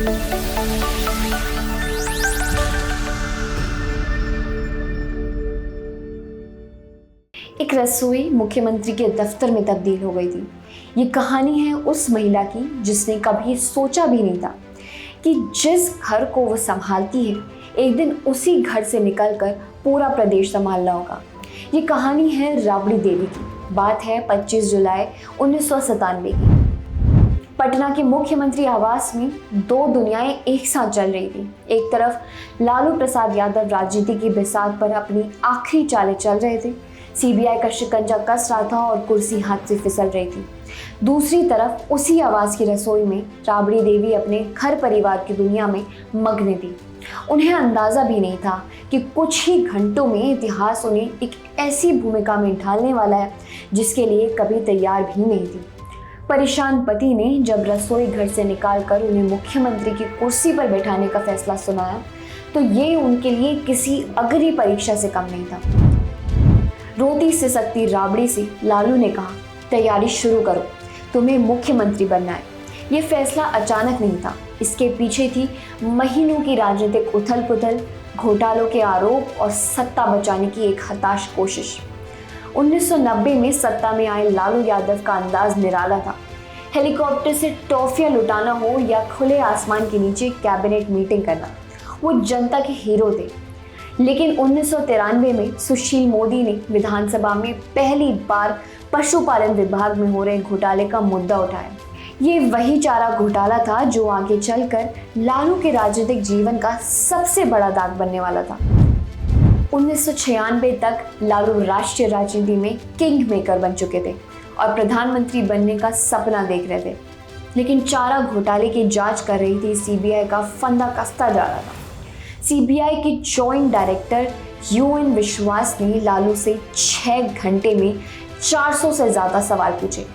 एक रसोई मुख्यमंत्री के दफ्तर में तब्दील हो गई थी। ये कहानी है उस महिला की जिसने कभी सोचा भी नहीं था कि जिस घर को वो संभालती है एक दिन उसी घर से निकलकर पूरा प्रदेश संभालना होगा। ये कहानी है राबड़ी देवी की। बात है 25 जुलाई 1997 की। पटना के मुख्यमंत्री आवास में दो दुनियाएं एक साथ चल रही थी। एक तरफ लालू प्रसाद यादव राजनीति की बिसात पर अपनी आखिरी चालें चल रहे थे। सीबीआई का शिकंजा कस रहा था और कुर्सी हाथ से फिसल रही थी। दूसरी तरफ उसी आवास की रसोई में राबड़ी देवी अपने घर परिवार की दुनिया में मग्न थी। उन्हें अंदाजा भी नहीं था कि कुछ ही घंटों में इतिहास उन्हें एक ऐसी भूमिका में ढालने वाला है जिसके लिए कभी तैयार भी नहीं थी। परेशान पति ने जब रसोई घर से निकालकर उन्हें मुख्यमंत्री की कुर्सी पर बैठाने का फैसला सुनाया तो ये उनके लिए किसी अग्नि परीक्षा से कम नहीं था। रोती सिसकती राबड़ी से लालू ने कहा, तैयारी शुरू करो, तुम्हें मुख्यमंत्री बनना है। ये फैसला अचानक नहीं था, इसके पीछे थी महीनों की राजनीतिक उथल पुथल, घोटालों के आरोप और सत्ता बचाने की एक हताश कोशिश। 1990 में सत्ता में आए लालू यादव का अंदाज निराला था। हेलीकॉप्टर से टॉफियां लुटाना हो या खुले आसमान के नीचे कैबिनेट मीटिंग करना, वो जनता के हीरो थे। लेकिन 1993 में सुशील मोदी ने विधानसभा में पहली बार पशुपालन विभाग में हो रहे घोटाले का मुद्दा उठाया। ये वही चारा घोटाला था जो आगे चलकर लालू के राजनीतिक जीवन का सबसे बड़ा दाग बनने वाला था। 1996 तक लालू राष्ट्रीय राजनीति में किंग मेकर बन चुके थे और प्रधानमंत्री बनने का सपना देख रहे थे। लेकिन चारा घोटाले की जांच कर रही थी सीबीआई का फंदा कसता जा रहा था। सीबीआई के जॉइंट डायरेक्टर यूएन विश्वास ने लालू से 6 घंटे में 400 से ज्यादा सवाल पूछे।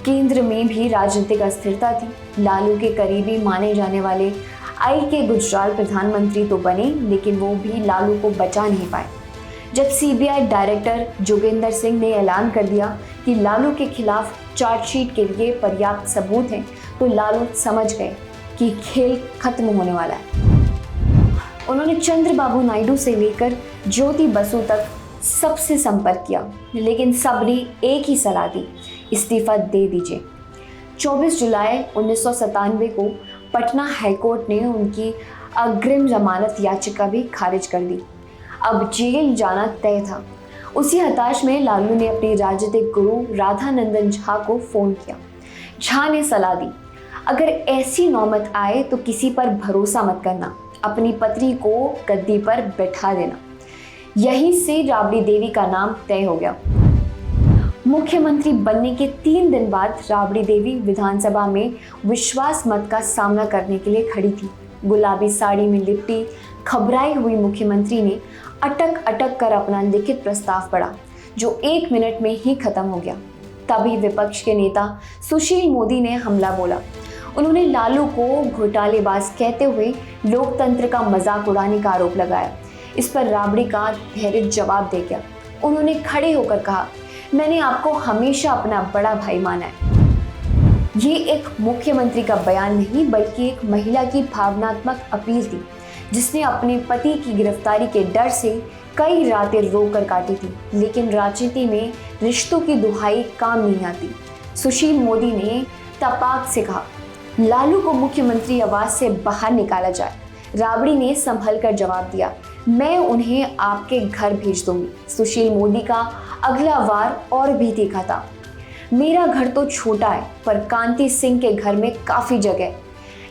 केंद्र में भी राजनीतिक अस्थिरता थी। लालू के करीबी माने जाने वाले के गुजराल प्रधानमंत्री तो बने, लेकिन वो भी लालू को बचा नहीं पाए। जब सीबीआई डायरेक्टर जोगेंद्र सिंह ने ऐलान कर दिया कि लालू के खिलाफ चार्जशीट के लिए पर्याप्त सबूत हैं, तो लालू समझ गए कि खेल खत्म होने वाला है। उन्होंने चंद्रबाबू नायडू से लेकर ज्योति बसु तक सबसे संपर्क किया, लेकिन सबने एक ही सलाह दी, इस्तीफा दे दीजिए। 24 जुलाई 1997 को पटना हाईकोर्ट ने उनकी अग्रिम जमानत याचिका भी खारिज कर दी। अब जेल जाना तय था। उसी हताश में लालू ने अपनी राजनीतिक गुरु राधानंदन झा को फोन किया। झा ने सलाह दी, अगर ऐसी नौबत आए तो किसी पर भरोसा मत करना, अपनी पत्नी को गद्दी पर बैठा देना। यहीं से राबड़ी देवी का नाम तय हो गया। मुख्यमंत्री बनने के 3 दिन बाद राबड़ी देवी विधानसभा में विश्वास मत का सामना करने के लिए खड़ी थी। गुलाबी साड़ी में लिपटी घबराई हुई मुख्यमंत्री ने अटक अटक कर अपना लिखित प्रस्ताव पढ़ा, जो 1 मिनट में ही खत्म हो गया। तभी विपक्ष के नेता सुशील मोदी ने हमला बोला। उन्होंने लालू को घोटालेबाज कहते हुए लोकतंत्र का मजाक उड़ाने का आरोप लगाया। इस पर राबड़ी का धैर्य जवाब दे गया। उन्होंने खड़े होकर कहा, मैंने आपको हमेशा अपना बड़ा भाई माना है। ये एक मुख्यमंत्री का बयान नहीं, बल्कि एक महिला की भावनात्मक अपील थी, जिसने अपने पति की गिरफ्तारी के डर से कई रातें रोकर काटी थी। लेकिन राजनीति में रिश्तों की दुहाई काम नहीं आती। सुशील मोदी ने तपाक से कहा, लालू को मुख्यमंत्री आवास से बाहर निकाला जाए। राबड़ी ने संभल कर जवाब दिया, मैं उन्हें आपके घर भेज दूंगी। सुशील मोदी का अगला वार और भी तीखा था, मेरा घर तो छोटा है पर कांति सिंह के घर में काफी जगह।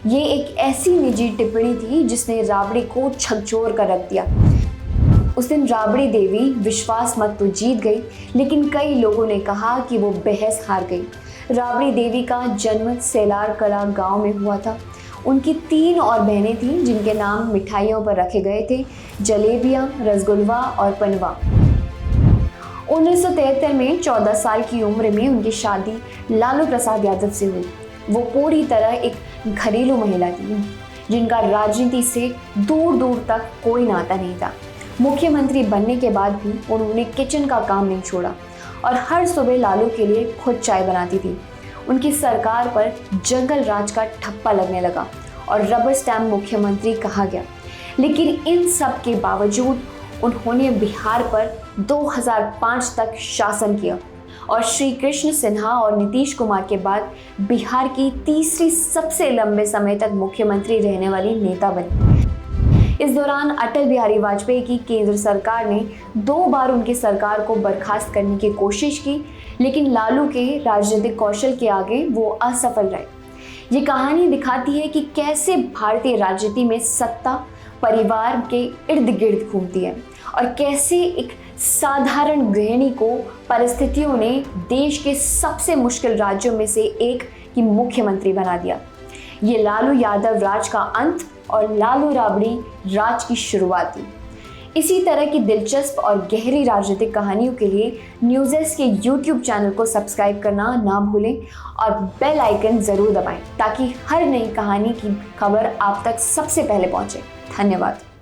ये एक ऐसी निजी टिप्पणी थी जिसने राबड़ी को झकझोर कर रख दिया। उस दिन राबड़ी देवी विश्वास मत तो जीत गई, लेकिन कई लोगों ने कहा कि वो बहस हार गई। राबड़ी देवी का जन्म सेलार कला गांव में हुआ था। उनकी 3 और बहनें थीं जिनके नाम मिठाइयों पर रखे गए थे, जलेबियां, रसगुल्ला और पनवा। 1973 में 14 साल की उम्र में उनकी शादी लालू प्रसाद यादव से हुई। वो पूरी तरह एक घरेलू महिला थी जिनका राजनीति से दूर दूर तक कोई नाता नहीं था। मुख्यमंत्री बनने के बाद भी उन्होंने किचन का काम नहीं छोड़ा और हर सुबह लालू के लिए खुद चाय बनाती थी। उनकी सरकार पर जंगल राज का ठप्पा लगने लगा और रबर स्टैम्प मुख्यमंत्री कहा गया। लेकिन इन सब के बावजूद उन्होंने बिहार पर 2005 तक शासन किया और श्री कृष्ण सिन्हा और नीतीश कुमार के बाद बिहार की तीसरी सबसे लंबे समय तक मुख्यमंत्री रहने वाली नेता बनी। इस दौरान अटल बिहारी वाजपेयी की केंद्र सरकार ने 2 बार उनकी सरकार को बर्खास्त करने की कोशिश की, लेकिन लालू के राजनीतिक कौशल के आगे वो असफल रहे। ये कहानी दिखाती है कि कैसे भारतीय राजनीति में सत्ता परिवार के इर्द गिर्द घूमती है और कैसे एक साधारण गृहिणी को परिस्थितियों ने देश के सबसे मुश्किल राज्यों में से एक की मुख्यमंत्री बना दिया। ये लालू यादव राज का अंत और लालू राबड़ी राज की शुरुआत थी। इसी तरह की दिलचस्प और गहरी राजनीतिक कहानियों के लिए न्यूज़ेस के YouTube चैनल को सब्सक्राइब करना ना भूलें और बेल आइकन ज़रूर दबाएं ताकि हर नई कहानी की खबर आप तक सबसे पहले पहुंचे। धन्यवाद।